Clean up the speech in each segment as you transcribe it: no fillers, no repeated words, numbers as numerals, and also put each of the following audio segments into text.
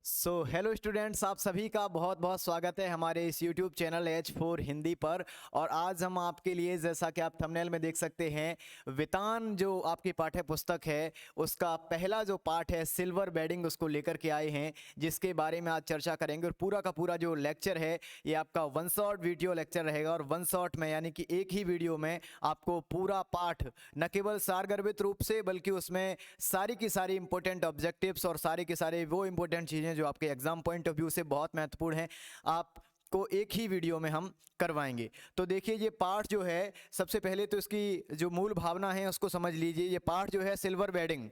Hello students, आप सभी का बहुत बहुत स्वागत है हमारे इस यूट्यूब चैनल H4 हिंदी पर। और आज हम आपके लिए, जैसा कि आप थंबनेल में देख सकते हैं, वितान जो आपकी पाठ्य पुस्तक है उसका पहला जो पाठ है सिल्वर बेडिंग, उसको लेकर के आए हैं, जिसके बारे में आज चर्चा करेंगे। और पूरा का पूरा जो लेक्चर है ये आपका वन शॉट वीडियो लेक्चर रहेगा, और वन शॉट में यानी कि एक ही वीडियो में आपको पूरा पाठ न केवल सारगर्भित रूप से, बल्कि उसमें सारी की सारी इंपॉर्टेंट ऑब्जेक्टिव्स और सारे के सारे वो इंपॉर्टेंट चीज़ें जो आपके एग्जाम पॉइंट ऑफ व्यू से बहुत महत्वपूर्ण हैं, आपको एक ही वीडियो में हम करवाएंगे। तो देखिए, ये पाठ जो है, सबसे पहले तो इसकी जो मूल भावना है उसको समझ लीजिए। ये पाठ जो है सिल्वर बेडिंग,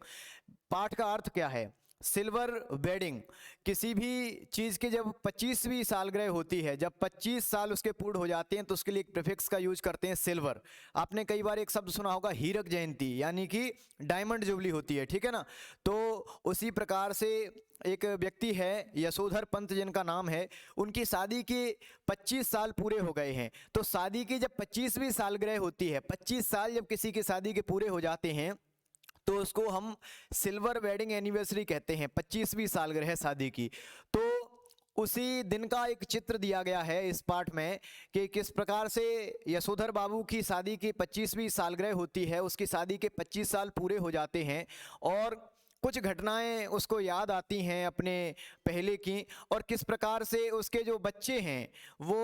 पाठ का अर्थ क्या है? सिल्वर बेडिंग, किसी भी चीज़ की जब 25वीं सालगिरह होती है, जब 25 साल उसके पूर्ण हो जाते हैं, तो उसके लिए एक प्रीफिक्स का यूज करते हैं सिल्वर। आपने कई बार एक शब्द सुना होगा हीरक जयंती, यानी कि डायमंड जुबली होती है, ठीक है ना। तो उसी प्रकार से एक व्यक्ति है यशोधर पंत जिनका नाम है, उनकी शादी के 25 साल पूरे हो गए हैं। तो शादी की जब 25वीं सालगिरह होती है, 25 साल जब किसी की शादी के पूरे हो जाते हैं, तो उसको हम सिल्वर वेडिंग एनिवर्सरी कहते हैं, 25वीं सालगिरह शादी की। तो उसी दिन का एक चित्र दिया गया है इस पाठ में कि किस प्रकार से यशोधर बाबू की शादी की 25वीं सालगिरह होती है, उसकी शादी के 25 साल पूरे हो जाते हैं, और कुछ घटनाएं उसको याद आती हैं अपने पहले की, और किस प्रकार से उसके जो बच्चे हैं वो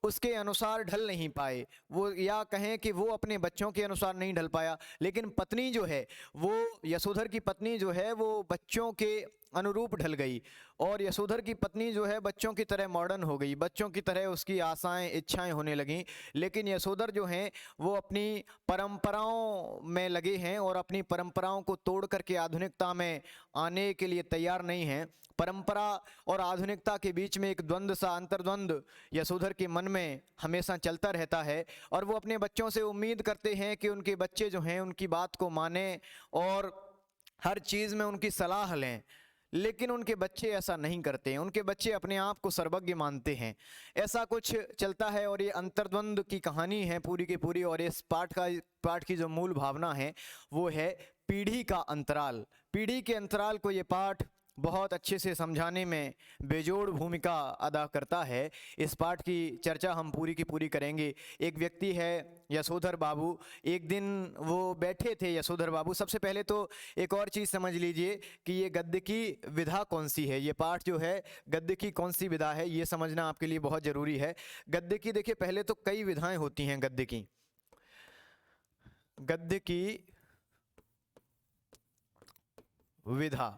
उसके अनुसार ढल नहीं पाए, वो या कहें कि वो अपने बच्चों के अनुसार नहीं ढल पाया, लेकिन पत्नी जो है, वो यशोधर की पत्नी जो है वो बच्चों के अनुरूप ढल गई, और यशोधर की पत्नी जो है बच्चों की तरह मॉडर्न हो गई, बच्चों की तरह उसकी आशाएं इच्छाएं होने लगीं। लेकिन यशोधर जो हैं वो अपनी परंपराओं में लगे हैं, और अपनी परंपराओं को तोड़ करके आधुनिकता में आने के लिए तैयार नहीं हैं। परंपरा और आधुनिकता के बीच में एक द्वंद्व सा, अंतर्द्वंद यशोधर के मन में हमेशा चलता रहता है, और वो अपने बच्चों से उम्मीद करते हैं कि उनके बच्चे जो हैं उनकी बात को माने और हर चीज़ में उनकी सलाह लें। लेकिन उनके बच्चे ऐसा नहीं करते हैं, उनके बच्चे अपने आप को सर्वज्ञ मानते हैं। ऐसा कुछ चलता है, और ये अंतर्द्वंद की कहानी है पूरी की पूरी। और इस पाठ की जो मूल भावना है वो है पीढ़ी का अंतराल। पीढ़ी के अंतराल को ये पाठ बहुत अच्छे से समझाने में बेजोड़ भूमिका अदा करता है। इस पाठ की चर्चा हम पूरी की पूरी करेंगे। एक व्यक्ति है यशोधर बाबू, एक दिन वो बैठे थे यशोधर बाबू। सबसे पहले तो एक और चीज़ समझ लीजिए कि ये गद्य की विधा कौन सी है, ये पाठ जो है गद्य की कौन सी विधा है, ये समझना आपके लिए बहुत ज़रूरी है। गद्य की देखिए, पहले तो कई विधाएं होती हैं गद्य की। गद्य की विधा,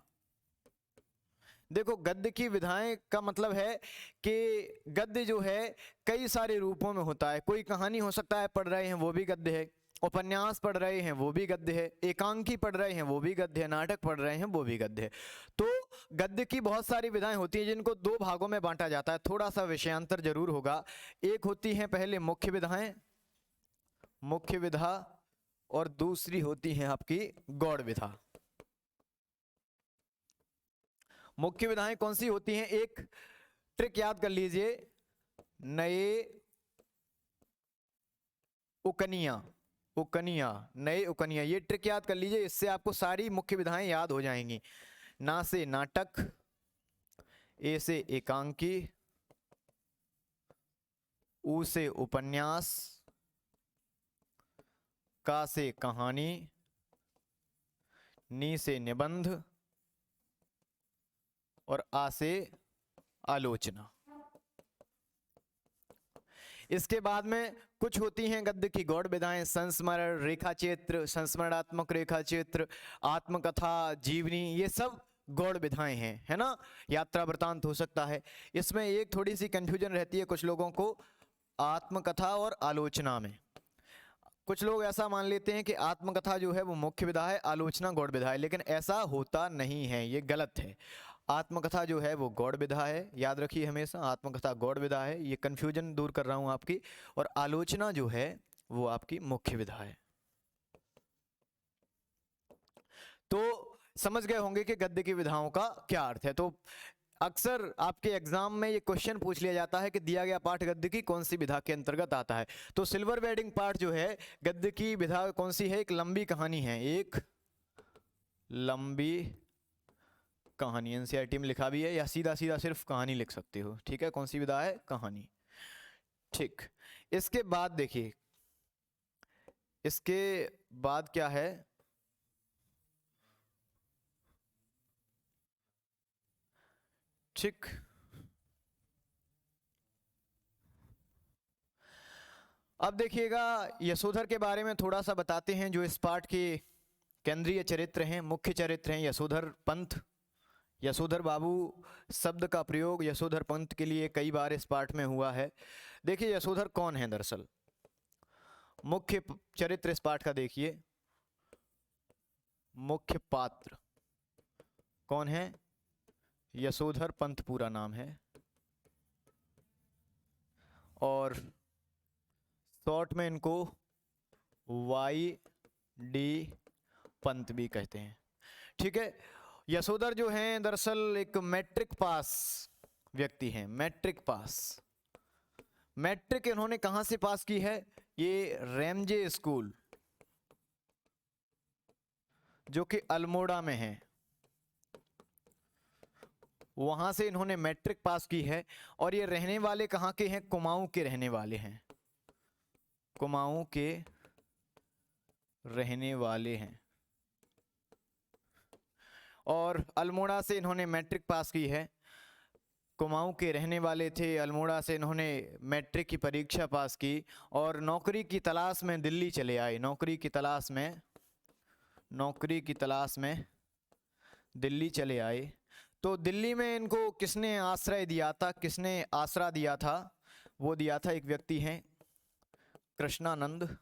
देखो, गद्य की विधाएं का मतलब है कि गद्य जो है कई सारे रूपों में होता है। कोई कहानी हो सकता है पढ़ रहे हैं वो भी गद्य है, उपन्यास पढ़ रहे हैं वो भी गद्य है, एकांकी पढ़ रहे हैं वो भी गद्य है, नाटक पढ़ रहे हैं वो भी गद्य है। तो गद्य की बहुत सारी विधाएं होती हैं जिनको दो भागों में बांटा जाता है। थोड़ा सा विषयांतर जरूर होगा। एक होती है पहले मुख्य विधाएं, मुख्य विधा, और दूसरी होती है आपकी गौड़ विधा। मुख्य विधाएं कौन सी होती हैं? एक ट्रिक याद कर लीजिए, नए उकनिया, उकनिया, नए उकनिया, ये ट्रिक याद कर लीजिए, इससे आपको सारी मुख्य विधाएं याद हो जाएंगी। ना से नाटक, ए से एकांकी, उ से उपन्यास, का से कहानी, नी से निबंध, और आ से आलोचना। इसके बाद में कुछ होती हैं गद्य की गौड़ विधाएं, संस्मरण, रेखा चित्र, संस्मरणात्मक रेखा चित्र, आत्मकथा, जीवनी, ये सब गौड़ विधाएं हैं, है ना। यात्रा वृतांत हो सकता है। इसमें एक थोड़ी सी कंफ्यूजन रहती है कुछ लोगों को आत्मकथा और आलोचना में। कुछ लोग ऐसा मान लेते हैं कि आत्मकथा जो है वो मुख्य विधा है, आलोचना गौड़ विधा है, लेकिन ऐसा होता नहीं है, ये गलत है। आत्मकथा जो है वो गौड़ विधा है, याद रखिए हमेशा, आत्मकथा गौड़ विधा है, ये कन्फ्यूजन दूर कर रहा हूं आपकी। और आलोचना जो है वो आपकी मुख्य विधा है। तो समझ गए होंगे कि गद्य की विधाओं का क्या अर्थ है। तो अक्सर आपके एग्जाम में ये क्वेश्चन पूछ लिया जाता है कि दिया गया पाठ गद्य की कौन सी विधा के अंतर्गत आता है। तो सिल्वर वेडिंग पाठ जो है गद्य की विधा कौन सी है? एक लंबी कहानी है, एक लंबी कहानी एनसीईआरटी में लिखा भी है, या सीधा सीधा सिर्फ कहानी लिख सकते हो। ठीक है, कौन सी विधा है? कहानी। ठीक, इसके बाद देखिए, इसके बाद क्या है? ठीक, अब देखिएगा यशोधर के बारे में थोड़ा सा बताते हैं। जो इस पाठ के केंद्रीय चरित्र हैं, मुख्य चरित्र हैं यशोधर पंत। यशोधर बाबू शब्द का प्रयोग यशोधर पंत के लिए कई बार इस पाठ में हुआ है। देखिए यशोधर कौन है दरअसल, मुख्य चरित्र इस पाठ का देखिए। मुख्य पात्र कौन है? यशोधर पंत पूरा नाम है, और शॉर्ट में इनको वाई डी पंत भी कहते हैं। ठीक है, यशोधर जो हैं दरअसल एक मैट्रिक पास व्यक्ति हैं। मैट्रिक पास, मैट्रिक इन्होंने कहां से पास की है? ये रैमजे स्कूल जो कि अल्मोड़ा में है, वहां से इन्होंने मैट्रिक पास की है। और ये रहने वाले कहाँ के हैं? कुमाऊं के रहने वाले हैं। कुमाऊं के रहने वाले हैं, और अल्मोड़ा से इन्होंने मैट्रिक पास की है। कुमाऊं के रहने वाले थे, अल्मोड़ा से इन्होंने मैट्रिक की परीक्षा पास की और नौकरी की तलाश में दिल्ली चले आए। नौकरी की तलाश में दिल्ली चले आए। तो दिल्ली में इनको किसने आश्रय दिया था? किसने आसरा दिया था? वो दिया था एक व्यक्ति हैं कृष्णानंद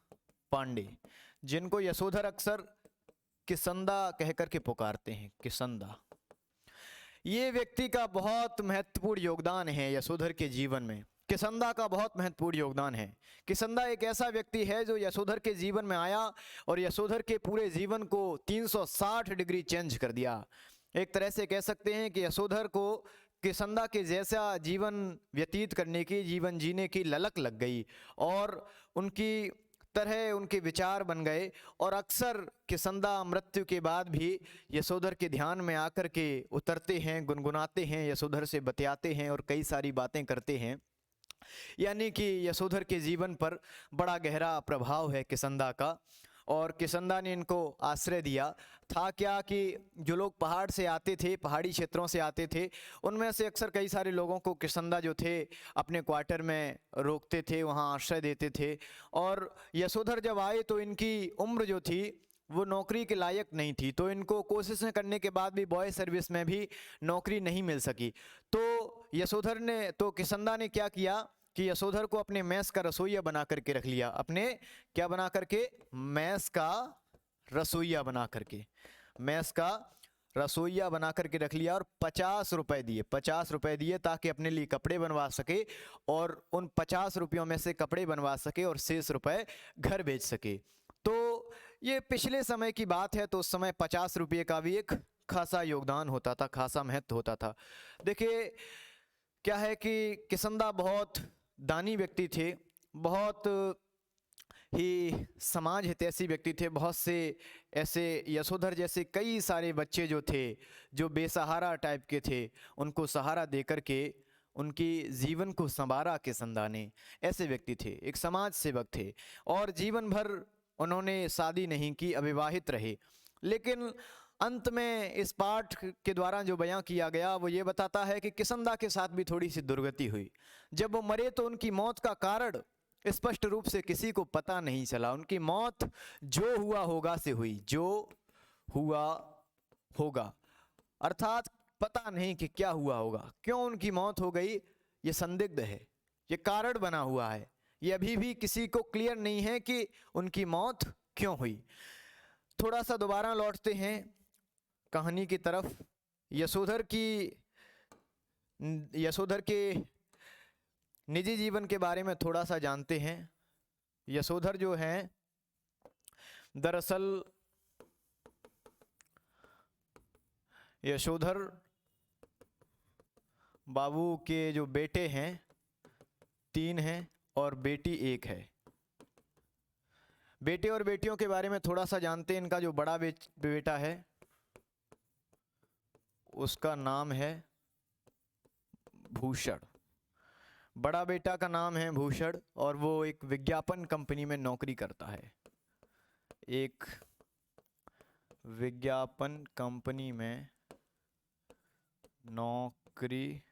पांडे, जिनको यशोधर अक्सर किसंदा कहकर के पुकारते हैं। किसंदा, ये व्यक्ति का बहुत महत्वपूर्ण योगदान है यशोधर के जीवन में। किसंदा का बहुत महत्वपूर्ण योगदान है। किसंदा एक ऐसा व्यक्ति है जो यशोधर के जीवन में आया और यशोधर के पूरे जीवन को 360 डिग्री चेंज कर दिया। एक तरह से कह सकते हैं कि यशोधर को किसंदा के जैसा जीवन व्यतीत करने की, जीवन जीने की ललक लग गई और उनकी तरह उनके विचार बन गए। और अक्सर किसंदा मृत्यु के बाद भी यशोधर के ध्यान में आकर के उतरते हैं, गुनगुनाते हैं, यशोधर से बतियाते हैं और कई सारी बातें करते हैं। यानी कि यशोधर के जीवन पर बड़ा गहरा प्रभाव है किसंदा का। और किसंदा ने इनको आश्रय दिया था। क्या कि जो लोग पहाड़ से आते थे, पहाड़ी क्षेत्रों से आते थे, उनमें से अक्सर कई सारे लोगों को किसंदा जो थे अपने क्वार्टर में रोकते थे, वहाँ आश्रय देते थे। और यशोधर जब आए तो इनकी उम्र जो थी वो नौकरी के लायक नहीं थी, तो इनको कोशिशें करने के बाद भी बॉय सर्विस में भी नौकरी नहीं मिल सकी। तो यशोधर ने, तो किसंदा ने क्या किया कि यशोधर को अपने मैस का रसोइया बना करके रख लिया। अपने क्या बना करके? मैस का रसोइया बना करके, मैस का रसोइया बना करके रख लिया। और 50 रुपए दिए, 50 रुपए दिए ताकि अपने लिए कपड़े बनवा सके, और उन 50 रुपयों में से कपड़े बनवा सके और शेष रुपए घर भेज सके। तो ये पिछले समय की बात है, तो उस समय 50 रुपये का भी एक खासा योगदान होता था, खासा महत्व होता था। देखिए क्या है कि किसंदा बहुत दानी व्यक्ति थे, बहुत ही समाज हितैषी व्यक्ति थे। बहुत से ऐसे यशोधर जैसे कई सारे बच्चे जो थे, जो बेसहारा टाइप के थे, उनको सहारा देकर के उनकी जीवन को संवारा किसंदा ने। ऐसे व्यक्ति थे, एक समाज सेवक थे, और जीवन भर उन्होंने शादी नहीं की, अविवाहित रहे। लेकिन अंत में इस पाठ के द्वारा जो बयां किया गया वो ये बताता है कि किसंदा के साथ भी थोड़ी सी दुर्गति हुई। जब वो मरे तो उनकी मौत का कारण स्पष्ट रूप से किसी को पता नहीं चला। उनकी मौत जो हुआ होगा से हुई, जो हुआ होगा, अर्थात पता नहीं कि क्या हुआ होगा, क्यों उनकी मौत हो गई ये संदिग्ध है, ये कारण बना हुआ है। ये अभी भी किसी को क्लियर नहीं है कि उनकी मौत क्यों हुई। थोड़ा सा दोबारा लौटते हैं कहानी की तरफ। यशोधर के निजी जीवन के बारे में थोड़ा सा जानते हैं। यशोधर जो हैं दरअसल यशोधर बाबू के जो बेटे हैं 3 हैं और बेटी 1 है। बेटे और बेटियों के बारे में थोड़ा सा जानते हैं। इनका जो बड़ा बेटा है उसका नाम है भूषण। बड़ा बेटा का नाम है भूषण और वो एक विज्ञापन कंपनी में नौकरी करता है। एक विज्ञापन कंपनी में नौकरी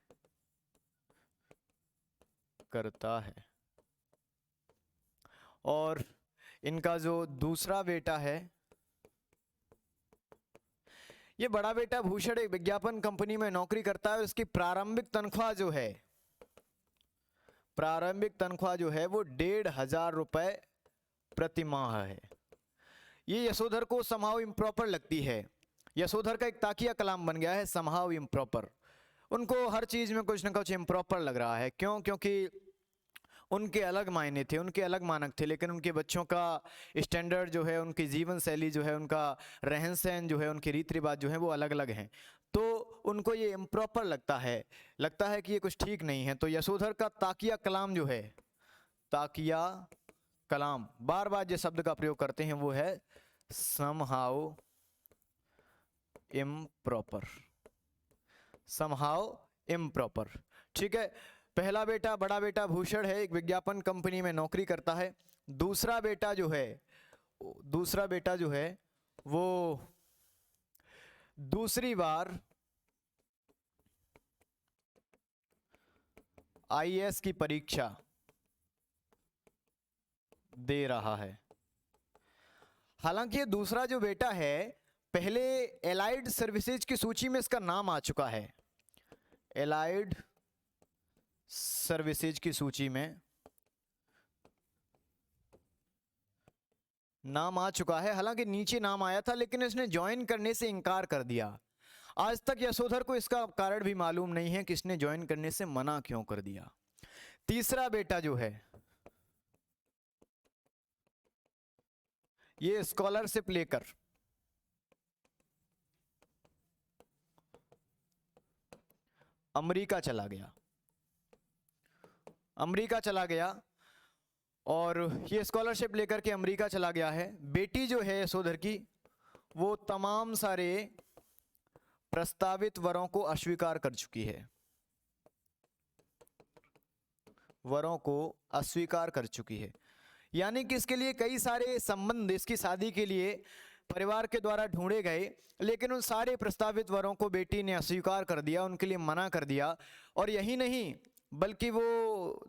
करता है। और इनका जो दूसरा बेटा है, ये बड़ा बेटा भूषण एक विज्ञापन कंपनी में नौकरी करता है और इसकी प्रारंभिक तनख्वाह जो है, प्रारंभिक तनख्वाह जो है वो 1,500 रुपए प्रति माह है। ये यशोधर को समहाउ इम्प्रॉपर लगती है। यशोधर का एक ताकिया कलाम बन गया है, समहाउ इम्प्रॉपर। उनको हर चीज में कुछ ना कुछ इम्प्रॉपर लग रहा है। क्यों? क्योंकि उनके अलग मायने थे, उनके अलग मानक थे, लेकिन उनके बच्चों का स्टैंडर्ड जो है, उनकी जीवन शैली जो है, उनका रहन सहन जो है, उनके रीति रिवाज जो है वो अलग अलग हैं। तो उनको ये इम्प्रॉपर लगता है कि ये कुछ ठीक नहीं है। तो यशोधर का ताकिया कलाम जो है, ताकिया कलाम, बार बार जिस शब्द का प्रयोग करते हैं वो है समहाउ इम्प्रॉपर, समहाउ इम्प्रॉपर। ठीक है। पहला बेटा, बड़ा बेटा भूषण है, एक विज्ञापन कंपनी में नौकरी करता है। दूसरा बेटा जो है वो दूसरी बार आईएएस की परीक्षा दे रहा है। हालांकि ये दूसरा जो बेटा है, पहले एलाइड सर्विसेज की सूची में इसका नाम आ चुका है, एलाइड सर्विसेज की सूची में नाम आ चुका है। हालांकि नीचे नाम आया था, लेकिन इसने ज्वाइन करने से इनकार कर दिया। आज तक यशोधर को इसका कारण भी मालूम नहीं है कि इसने ज्वाइन करने से मना क्यों कर दिया। तीसरा बेटा जो है, ये स्कॉलरशिप लेकर अमेरिका चला गया और ये स्कॉलरशिप लेकर के अमेरिका चला गया है। बेटी जो है यशोधर की, वो तमाम सारे प्रस्तावित वरों को अस्वीकार कर चुकी है, वरों को अस्वीकार कर चुकी है। यानी कि इसके लिए कई सारे संबंध इसकी शादी के लिए परिवार के द्वारा ढूंढे गए, लेकिन उन सारे प्रस्तावित वरों को बेटी ने अस्वीकार कर दिया, उनके लिए मना कर दिया। और यही नहीं, बल्कि वो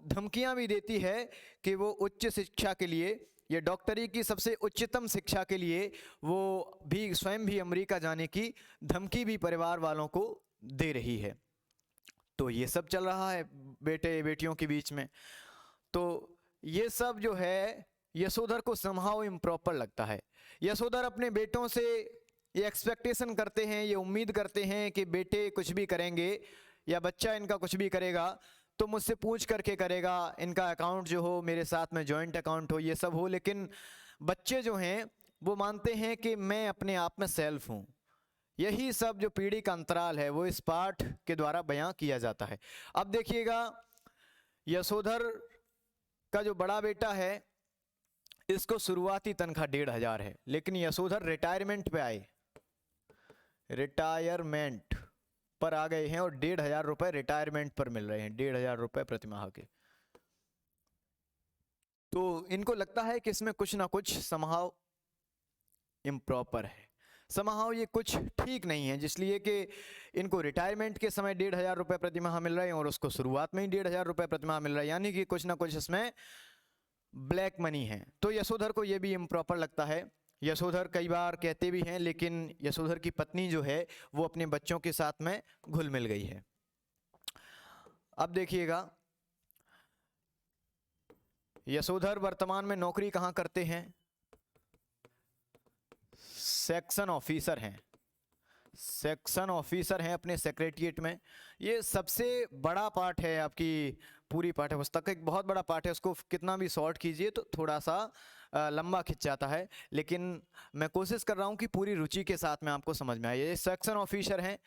धमकियां भी देती है कि वो उच्च शिक्षा के लिए, ये डॉक्टरी की सबसे उच्चतम शिक्षा के लिए वो भी स्वयं भी अमेरिका जाने की धमकी भी परिवार वालों को दे रही है। तो ये सब चल रहा है बेटे बेटियों के बीच में। तो ये सब जो है यशोधर को समहाउ इम्प्रॉपर लगता है। यशोधर अपने बेटों से ये एक्सपेक्टेशन करते हैं, ये उम्मीद करते हैं कि बेटे कुछ भी करेंगे या बच्चा इनका कुछ भी करेगा तो मुझसे पूछ करके करेगा, इनका अकाउंट जो हो मेरे साथ में जॉइंट अकाउंट हो, ये सब हो। लेकिन बच्चे जो हैं वो मानते हैं कि मैं अपने आप में सेल्फ हूँ। यही सब जो पीढ़ी का अंतराल है वो इस पाठ के द्वारा बयां किया जाता है। अब देखिएगा, यशोधर का जो बड़ा बेटा है, इसको शुरुआती तनख्वाह 1,500 है, लेकिन यशोधर रिटायरमेंट पे आए, रिटायरमेंट पर आ गए हैं और 1,500 रुपए रिटायरमेंट पर मिल रहे हैं, 1,500 रुपए प्रति माह के। तो इनको लगता है कि इसमें कुछ ना कुछ समहाउ इम्प्रॉपर है, समहाउ ये कुछ ठीक नहीं है, जिसलिए कि इनको रिटायरमेंट के समय 1,500 रुपए प्रति माह मिल रहे हैं और उसको शुरुआत में ही 1,500 रुपए प्रति माह मिल रहा है। यानी कि कुछ ना कुछ इसमें ब्लैक मनी है। तो यशोधर को ये भी इम्प्रॉपर लगता है। यशोधर कई बार कहते भी हैं, लेकिन यशोधर की पत्नी जो है वो अपने बच्चों के साथ में घुल मिल गई है। अब देखिएगा, यशोधर वर्तमान में नौकरी कहाँ करते हैं? सेक्शन ऑफिसर हैं, सेक्शन ऑफिसर हैं अपने सेक्रेटरिएट में। ये सबसे बड़ा पार्ट है आपकी पूरी पाठ्य पुस्तक का, एक बहुत बड़ा पार्ट है। उसको कितना भी शॉर्ट कीजिए तो थोड़ा सा लंबा खिंच जाता है, लेकिन मैं कोशिश कर रहा हूँ कि पूरी रुचि के साथ में आपको समझ में आए। ये सेक्शन ऑफिसर हैं,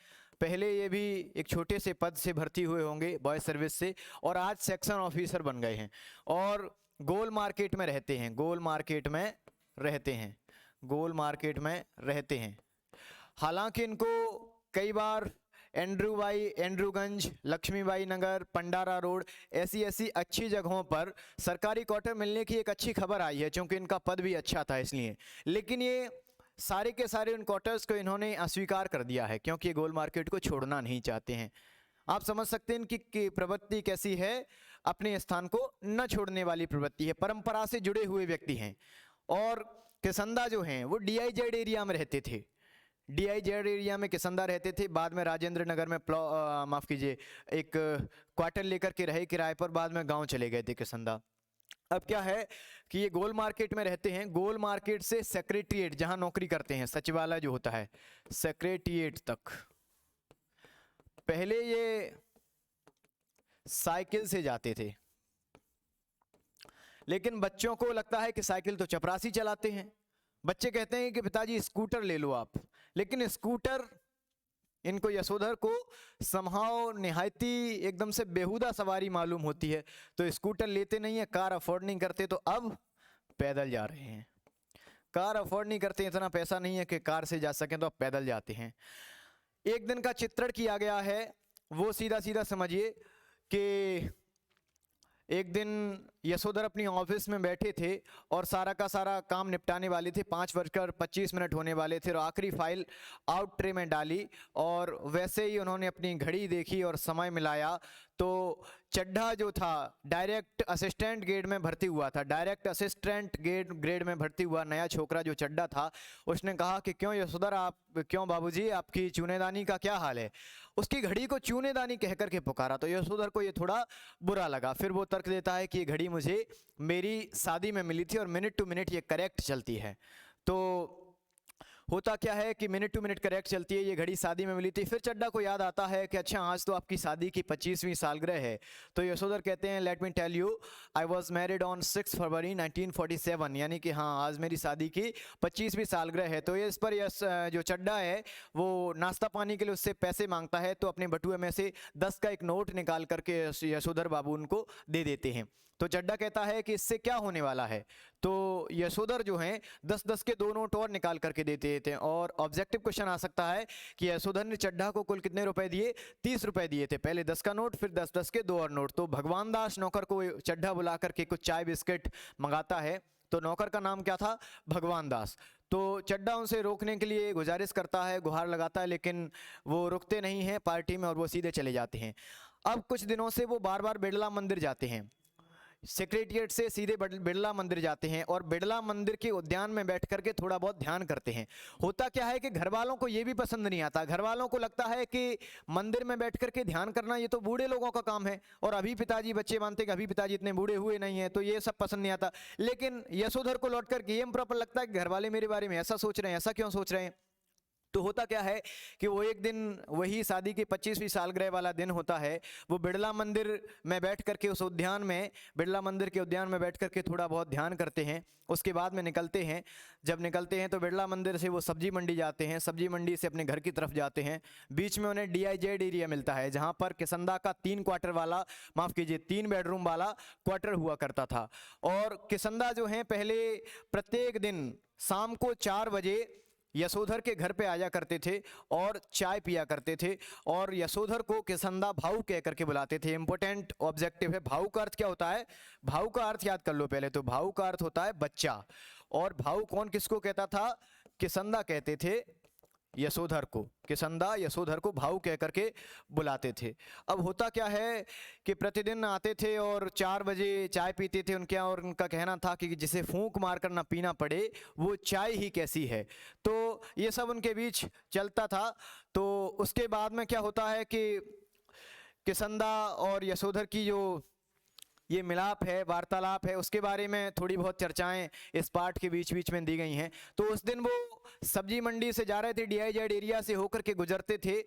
पहले ये भी एक छोटे से पद से भर्ती हुए होंगे बॉयज सर्विस से, और आज सेक्शन ऑफिसर बन गए हैं और गोल मार्केट में रहते हैं, गोल मार्केट में रहते हैं, गोल मार्केट में रहते हैं। हालांकि इनको कई बार एंड्रूगंज, लक्ष्मीबाई नगर, पंडारा रोड, ऐसी ऐसी अच्छी जगहों पर सरकारी क्वार्टर मिलने की एक अच्छी खबर आई है, क्योंकि इनका पद भी अच्छा था इसलिए। लेकिन ये सारे के सारे उन क्वार्टर्स को इन्होंने अस्वीकार कर दिया है, क्योंकि ये गोल मार्केट को छोड़ना नहीं चाहते हैं। आप समझ सकते हैं कि प्रवृत्ति कैसी है, अपने स्थान को न छोड़ने वाली प्रवृत्ति है, परंपरा से जुड़े हुए व्यक्ति हैं। और किसंदा जो हैं वो DIZ एरिया में रहते थे, DIZ एरिया में किसंदा रहते थे। बाद में राजेंद्र नगर में माफ कीजिए एक क्वार्टर लेकर के रहे किराए पर, बाद में गांव चले गए थे किसंदा। अब क्या है कि ये गोल मार्केट में रहते हैं, गोल मार्केट से सेक्रेटरिएट जहां नौकरी करते हैं, सचिवालय जो होता है, सेक्रेटरिएट तक पहले ये साइकिल से जाते थे। लेकिन बच्चों को लगता है कि साइकिल तो चपरासी चलाते हैं। बच्चे कहते हैं कि पिताजी स्कूटर ले लो आप, लेकिन स्कूटर इनको यशोधर को समहाउ निहायती एकदम से बेहुदा सवारी मालूम होती है, तो स्कूटर लेते नहीं है, कार अफोर्ड नहीं करते, तो अब पैदल जा रहे हैं। कार अफोर्ड नहीं करते, इतना पैसा नहीं है कि कार से जा सकें, तो अब पैदल जाते हैं। एक दिन का चित्रण किया गया है, वो सीधा सीधा समझिए कि एक दिन यशोधर अपनी ऑफिस में बैठे थे और सारा का सारा काम निपटाने वाले थे, 5:25 होने वाले थे, और आखिरी फाइल आउट ट्रे में डाली, और वैसे ही उन्होंने अपनी घड़ी देखी और समय मिलाया तो चड्ढा जो था डायरेक्ट असिस्टेंट ग्रेड में भर्ती हुआ था, डायरेक्ट असिस्टेंट ग्रेड में भर्ती हुआ नया छोकरा जो चड्ढा था, उसने कहा कि क्यों यशोधर आप, क्यों बाबूजी आपकी चूनेदानी का क्या हाल है। उसकी घड़ी को चूनेदानी कह करके पुकारा, तो यशोधर को ये थोड़ा बुरा लगा। फिर वो तर्क देता है कि ये घड़ी मुझे मेरी शादी में मिली थी और मिनट टू मिनट ये करेक्ट चलती है। तो होता क्या है कि मिनट टू मिनट करेक्ट चलती है, ये घड़ी शादी में मिली थी। फिर चड्ढा को याद आता है कि अच्छा आज तो आपकी शादी की 25वीं सालगिरह है। तो यशोधर कहते हैं let me tell you I was married on 6 February 1947, यानी कि हाँ आज मेरी शादी की 25वीं सालगिरह है। तो ये इस पर जो चड्ढा है वो नाश्ता पानी के लिए उससे पैसे मांगता है, तो अपने बटुए में से 10 का एक नोट निकाल करके यशोधर बाबू उनको दे देते हैं। तो चड्ढा कहता है कि इससे क्या होने वाला है, तो यशोधर जो हैं 10-10 के 2 नोट और निकाल करके देते थे। और ऑब्जेक्टिव क्वेश्चन आ सकता है कि यशोधर ने चड्ढा को कुल कितने रुपए दिए, 30 रुपए दिए थे, पहले 10 का नोट, फिर 10-10 के 2 और नोट। तो भगवान दास नौकर को चड्ढा बुला करके कुछ चाय बिस्किट मंगाता है, तो नौकर का नाम क्या था, भगवान दास। तो चड्ढा उनसे रोकने के लिए गुजारिश करता है, गुहार लगाता है, लेकिन वो रुकते नहीं हैं पार्टी में और वो सीधे चले जाते हैं। अब कुछ दिनों से वो बार बार बिड़ला मंदिर जाते हैं, सेक्रेटरिएट से सीधे बिड़ला मंदिर जाते हैं और बिड़ला मंदिर के उद्यान में बैठ करके थोड़ा बहुत ध्यान करते हैं। होता क्या है कि घर वालों को ये भी पसंद नहीं आता, घर वालों को लगता है कि मंदिर में बैठ करके ध्यान करना ये तो बूढ़े लोगों का काम है, और अभी पिताजी, बच्चे मानते कि अभी पिताजी इतने बूढ़े हुए नहीं हैं, तो ये सब पसंद नहीं आता। लेकिन यशोधर को लौट करके ये प्रॉपर लगता है कि घर वाले मेरे बारे में ऐसा सोच रहे हैं, ऐसा क्यों सोच रहे हैं। तो होता क्या है कि वो एक दिन, वही शादी की 25वीं सालगिरह वाला दिन होता है, वो बिड़ला मंदिर में बैठ करके उस उद्यान में, बिड़ला मंदिर के उद्यान में बैठ करके थोड़ा बहुत ध्यान करते हैं। उसके बाद में निकलते हैं, जब निकलते हैं तो बिड़ला मंदिर से वो सब्जी मंडी जाते हैं, सब्जी मंडी से अपने घर की तरफ जाते हैं। बीच में उन्हें DIZ एरिया मिलता है, जहाँ पर किसंदा का 3 क्वार्टर वाला, माफ़ कीजिए 3 बेडरूम वाला क्वार्टर हुआ करता था। और किसंदा जो हैं पहले प्रत्येक दिन शाम को 4 बजे यशोधर के घर पे आया करते थे और चाय पिया करते थे, और यशोधर को किसंदा भाऊ कह करके बुलाते थे। इंपॉर्टेंट ऑब्जेक्टिव है, भाऊ का अर्थ क्या होता है, भाऊ का अर्थ याद कर लो पहले। तो भाऊ का अर्थ होता है बच्चा, और भाऊ कौन किसको कहता था, किसंदा कहते थे यशोधर को, किसंदा यशोधर को भाऊ कह करके बुलाते थे। अब होता क्या है कि प्रतिदिन आते थे और 4 बजे चाय पीते थे उनके यहाँ, और उनका कहना था कि जिसे फूंक मार कर ना पीना पड़े वो चाय ही कैसी है। तो ये सब उनके बीच चलता था। तो उसके बाद में क्या होता है कि किसंदा और यशोधर की जो ये मिलाप है, वार्तालाप है, उसके बारे में थोड़ी बहुत चर्चाएं इस पार्ट के बीच बीच में दी गई हैं। तो उस दिन वो सब्जी मंडी से जा रहे थे, DIZ एरिया से होकर के गुजरते थे।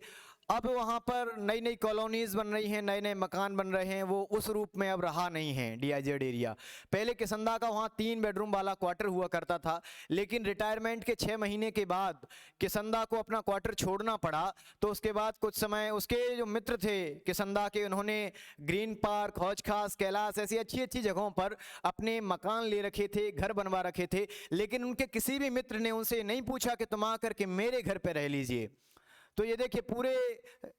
अब वहाँ पर नई नई कॉलोनीज बन रही हैं, नए नए मकान बन रहे हैं, वो उस रूप में अब रहा नहीं है DIZ एरिया। पहले किसंदा का वहाँ 3 बेडरूम वाला क्वार्टर हुआ करता था, लेकिन रिटायरमेंट के 6 महीने के बाद किसंदा को अपना क्वार्टर छोड़ना पड़ा। तो उसके बाद कुछ समय उसके जो मित्र थे किसंदा के, उन्होंने ग्रीन पार्क, हौज खास, कैलाश, ऐसी अच्छी अच्छी जगहों पर अपने मकान ले रखे थे, घर बनवा रखे थे, लेकिन उनके किसी भी मित्र ने उनसे नहीं पूछा कि तुम आकर के मेरे घर पर रह लीजिए। तो ये देखिए पूरे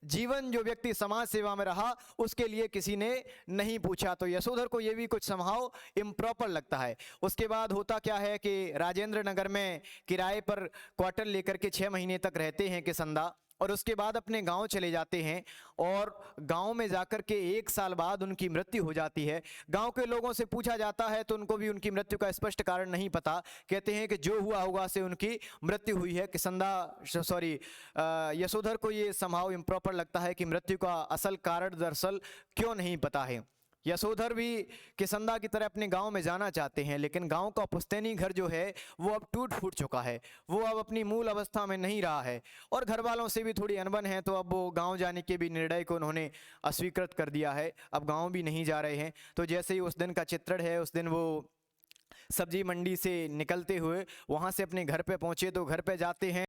जीवन जो व्यक्ति समाज सेवा में रहा उसके लिए किसी ने नहीं पूछा। तो यशोधर को ये भी कुछ समहाउ इम्प्रॉपर लगता है। उसके बाद होता क्या है कि राजेंद्र नगर में किराए पर क्वार्टर लेकर के 6 महीने तक रहते हैं किसंदा, और उसके बाद अपने गांव चले जाते हैं। और गांव में जाकर के 1 साल बाद उनकी मृत्यु हो जाती है। गांव के लोगों से पूछा जाता है तो उनको भी उनकी मृत्यु का स्पष्ट कारण नहीं पता। कहते हैं कि जो हुआ होगा से उनकी मृत्यु हुई है। यशोधर को ये समहाउ इम्प्रॉपर लगता है कि मृत्यु का असल कारण दरअसल क्यों नहीं पता है। यशोधर भी किसंदा की तरह अपने गांव में जाना चाहते हैं, लेकिन गांव का पुश्तैनी घर जो है वो अब टूट फूट चुका है, वो अब अपनी मूल अवस्था में नहीं रहा है और घर वालों से भी थोड़ी अनबन है। तो अब वो गांव जाने के भी निर्णय को उन्होंने अस्वीकृत कर दिया है, अब गांव भी नहीं जा रहे हैं। तो जैसे ही उस दिन का चित्रण है, उस दिन वो सब्जी मंडी से निकलते हुए वहाँ से अपने घर पे पहुँचे, तो घर पे जाते हैं